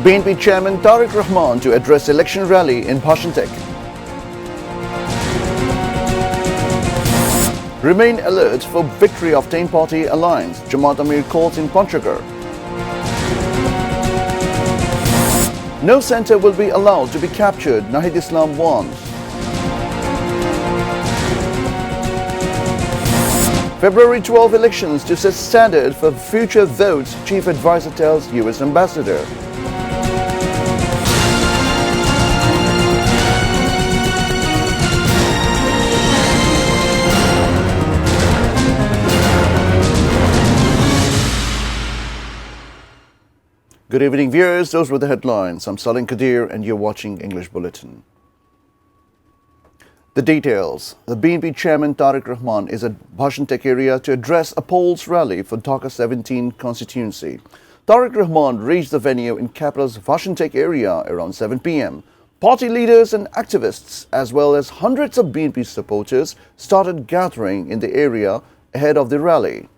BNP Chairman Tarique Rahman to address election rally in Bhashentek. Remain alert for victory of 10-party alliance, Jamaat Amir calls in Panchgarh. No centre will be allowed to be captured, Nahid Islam warns. February 12 elections to set standard for future votes, Chief Advisor tells US Ambassador. Good evening, viewers. Those were the headlines. I'm Salim Kadir and you're watching English Bulletin. The details. The BNP Chairman Tarique Rahman is at Bhashentek area to address a polls rally for Dhaka 17 constituency. Tarique Rahman reached the venue in capital's Bhashentek area around 7 p.m. Party leaders and activists as well as hundreds of BNP supporters started gathering in the area ahead of the rally.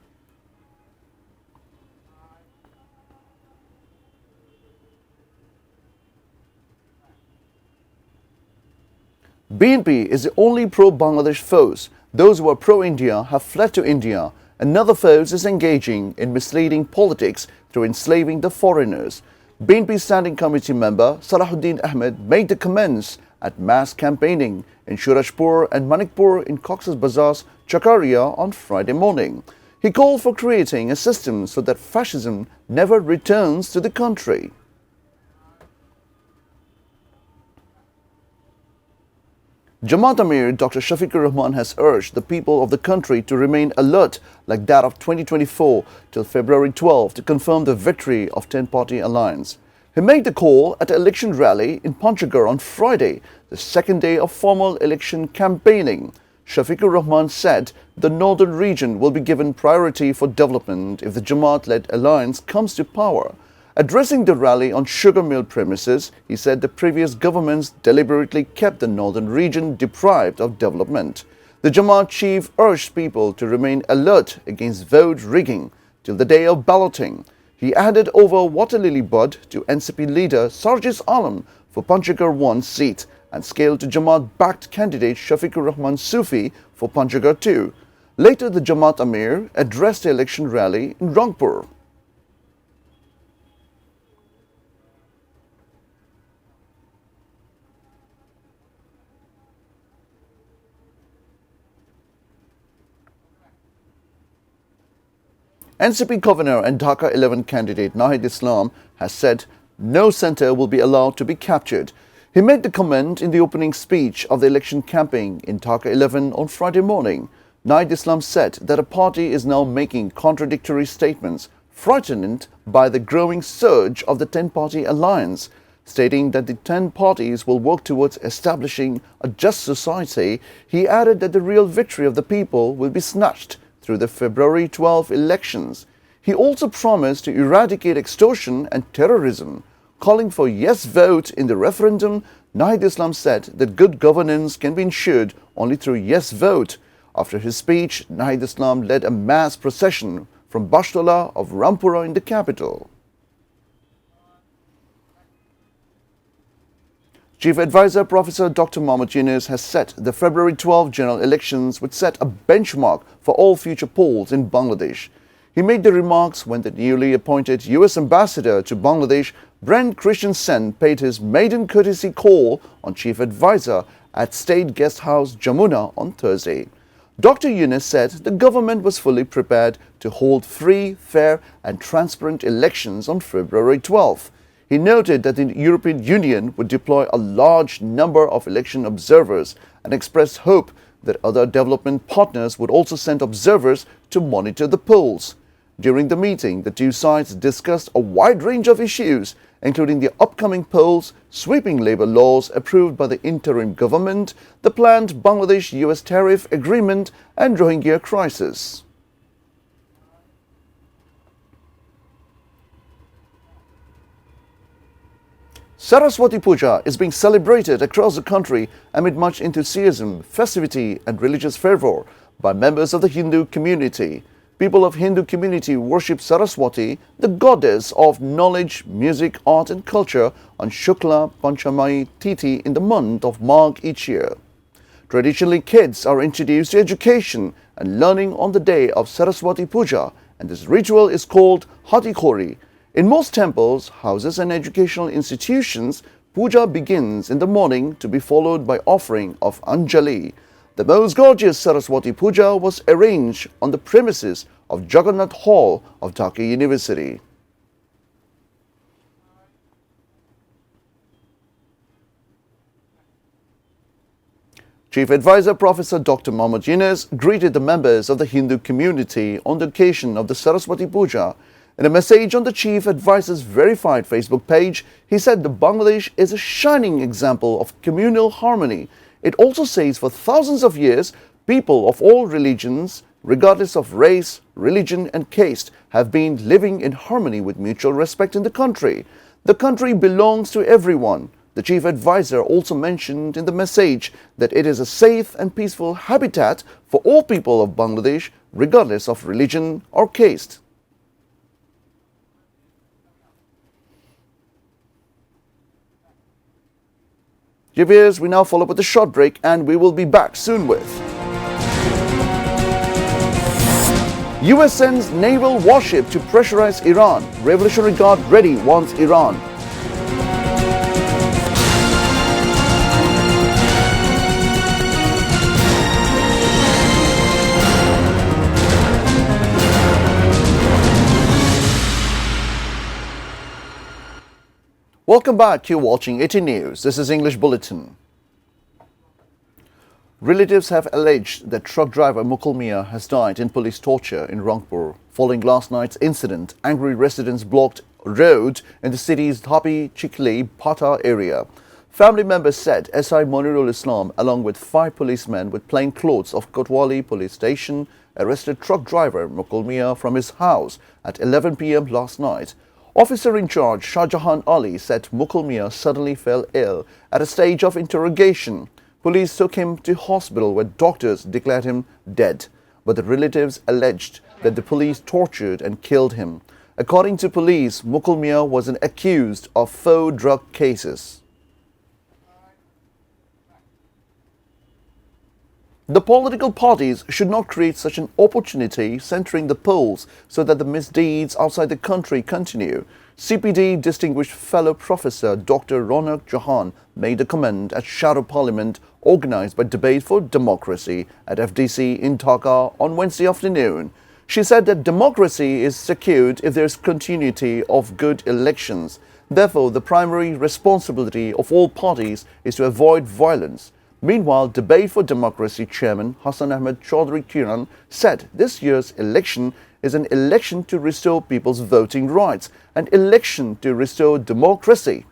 BNP is the only pro-Bangladesh foes. Those who are pro-India have fled to India. Another foes is engaging in misleading politics through enslaving the foreigners. BNP Standing Committee member Salahuddin Ahmed made the comments at mass campaigning in Shurajpur and Manikpur in Cox's Bazar's Chakaria on Friday morning. He called for creating a system so that fascism never returns to the country. Jamaat Amir Dr. Shafiqur Rahman has urged the people of the country to remain alert like that of 2024 till February 12 to confirm the victory of 10-party alliance. He made the call at an election rally in Panchgarh on Friday, the second day of formal election campaigning. Shafiqur Rahman said the northern region will be given priority for development if the Jamaat-led alliance comes to power. Addressing the rally on sugar mill premises, he said the previous governments deliberately kept the northern region deprived of development. The Jamaat chief urged people to remain alert against vote rigging till the day of balloting. He added over water lily bud to NCP leader Sarjis Alam for Panchgarh 1 seat and scaled to Jamaat-backed candidate Shafiqur Rahman Sufi for Panchgarh 2. Later, the Jamaat Amir addressed the election rally in Rangpur. NCP Governor and Dhaka 11 candidate Nahid Islam has said no centre will be allowed to be captured. He made the comment in the opening speech of the election campaign in Dhaka 11 on Friday morning. Nahid Islam said that a party is now making contradictory statements, frightened by the growing surge of the 10-party alliance. Stating that the 10 parties will work towards establishing a just society, he added that the real victory of the people will be snatched through the February 12 elections. He also promised to eradicate extortion and terrorism. Calling for yes vote in the referendum, Nahid Islam said that good governance can be ensured only through yes vote. After his speech, Nahid Islam led a mass procession from Bashtola of Rampura in the capital. Chief Advisor Professor Dr. Mohammed Yunus has said the February 12 general elections would set a benchmark for all future polls in Bangladesh. He made the remarks when the newly appointed US Ambassador to Bangladesh, Brent Christensen, paid his maiden courtesy call on Chief Advisor at State Guest House Jamuna on Thursday. Dr. Yunus said the government was fully prepared to hold free, fair and transparent elections on February 12. He noted that the European Union would deploy a large number of election observers and expressed hope that other development partners would also send observers to monitor the polls. During the meeting, the two sides discussed a wide range of issues, including the upcoming polls, sweeping labor laws approved by the interim government, the planned Bangladesh-US tariff agreement and Rohingya crisis. Saraswati Puja is being celebrated across the country amid much enthusiasm, festivity and religious fervor by members of the Hindu community. People of Hindu community worship Saraswati, the goddess of knowledge, music, art and culture, on Shukla Panchami Tithi in the month of Magh each year. Traditionally, kids are introduced to education and learning on the day of Saraswati Puja, and this ritual is called Hati Khori. In most temples, houses and educational institutions, puja begins in the morning to be followed by offering of Anjali. The most gorgeous Saraswati Puja was arranged on the premises of Jagannath Hall of Dhaka University. Chief Advisor Professor Dr. Mohammad Yunus greeted the members of the Hindu community on the occasion of the Saraswati Puja. In a message on the Chief Advisor's verified Facebook page, he said the Bangladesh is a shining example of communal harmony. It also says for thousands of years, people of all religions, regardless of race, religion and caste, have been living in harmony with mutual respect in the country. The country belongs to everyone. The Chief Advisor also mentioned in the message that it is a safe and peaceful habitat for all people of Bangladesh, regardless of religion or caste. Dear viewers, we now follow up with a short break and we will be back soon with US sends naval warship to pressurize Iran. Revolutionary Guard ready warns Iran. Welcome back. You're watching ATN News. This is English Bulletin. Relatives have alleged that truck driver Mukul Mia has died in police torture in Rangpur. Following last night's incident, angry residents blocked roads in the city's Dhabi Chikli Pata area. Family members said SI Monirul Islam, along with 5 policemen with plain clothes of Kotwali police station, arrested truck driver Mukul Mia from his house at 11 p.m. last night. Officer in charge Shahjahan Ali said Mukul Mia suddenly fell ill at a stage of interrogation. Police took him to hospital where doctors declared him dead, but the relatives alleged that the police tortured and killed him. According to police, Mukul Mia was an accused of 4 drug cases. The political parties should not create such an opportunity centering the polls so that the misdeeds outside the country continue. CPD Distinguished Fellow Professor Dr. Ronak Jahan made a comment at Shadow Parliament organized by Debate for Democracy at FDC in Dhaka on Wednesday afternoon. She said that democracy is secured if there is continuity of good elections. Therefore, the primary responsibility of all parties is to avoid violence. Meanwhile, Debate for Democracy Chairman Hassan Ahmed Chaudhry Kiran said this year's election is an election to restore people's voting rights, an election to restore democracy.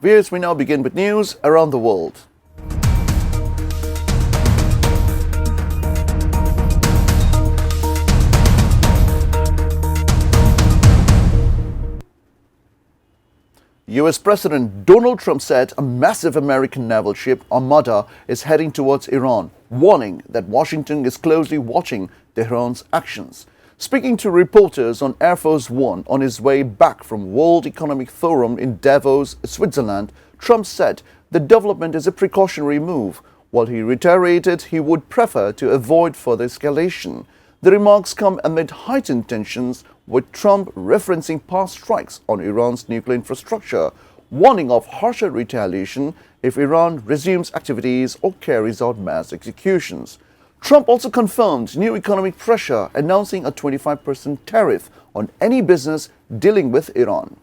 Viewers, we now begin with news around the world. US President Donald Trump said a massive American naval ship, Armada, is heading towards Iran, warning that Washington is closely watching Tehran's actions. Speaking to reporters on Air Force One on his way back from World Economic Forum in Davos, Switzerland, Trump said the development is a precautionary move, while he reiterated he would prefer to avoid further escalation. The remarks come amid heightened tensions, with Trump referencing past strikes on Iran's nuclear infrastructure, warning of harsher retaliation if Iran resumes activities or carries out mass executions. Trump also confirmed new economic pressure, announcing a 25% tariff on any business dealing with Iran.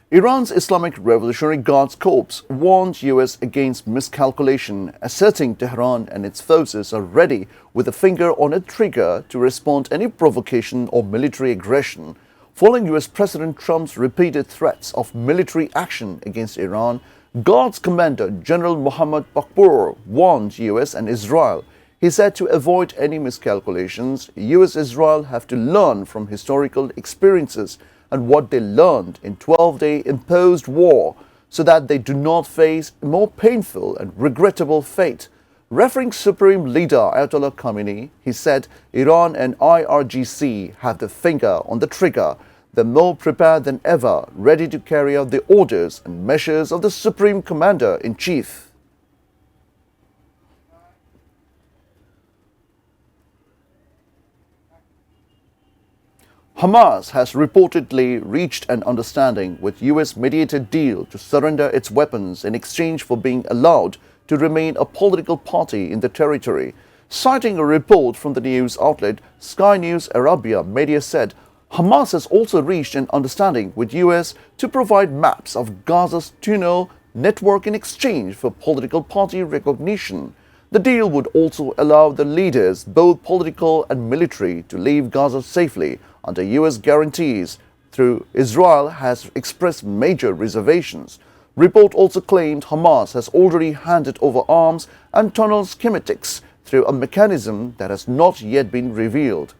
Iran's Islamic Revolutionary Guards Corps warned US against miscalculation, asserting Tehran and its forces are ready with a finger on a trigger to respond to any provocation or military aggression. Following US President Trump's repeated threats of military action against Iran, Guards Commander General Mohammad Khbor warned US and Israel. He said to avoid any miscalculations, US-Israel have to learn from historical experiences and what they learned in 12-day imposed war so that they do not face a more painful and regrettable fate. Referring Supreme Leader Ayatollah Khamenei, he said Iran and IRGC have the finger on the trigger. They're more prepared than ever, ready to carry out the orders and measures of the Supreme Commander-in-Chief. Hamas has reportedly reached an understanding with US-mediated deal to surrender its weapons in exchange for being allowed to remain a political party in the territory. Citing a report from the news outlet Sky News Arabia, media said Hamas has also reached an understanding with US to provide maps of Gaza's tunnel network in exchange for political party recognition. The deal would also allow the leaders, both political and military, to leave Gaza safely under US guarantees, though Israel has expressed major reservations. Report also claimed Hamas has already handed over arms and tunnel schematics through a mechanism that has not yet been revealed.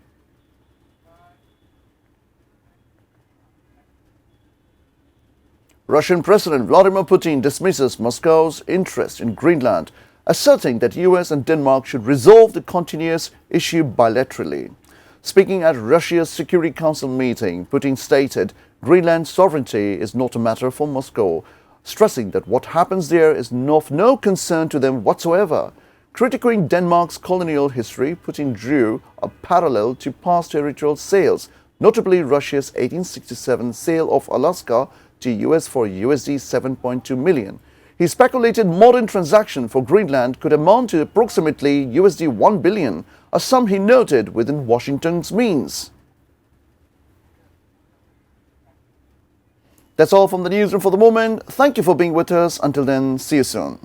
Russian President Vladimir Putin dismisses Moscow's interest in Greenland, asserting that US and Denmark should resolve the continuous issue bilaterally. Speaking at Russia's Security Council meeting, Putin stated Greenland's sovereignty is not a matter for Moscow, stressing that what happens there is of no concern to them whatsoever. Critiquing Denmark's colonial history, Putin drew a parallel to past territorial sales, notably Russia's 1867 sale of Alaska to US for USD 7.2 million. He speculated modern transaction for Greenland could amount to approximately USD 1 billion, a sum he noted within Washington's means. That's all from the newsroom for the moment. Thank you for being with us. Until then, see you soon.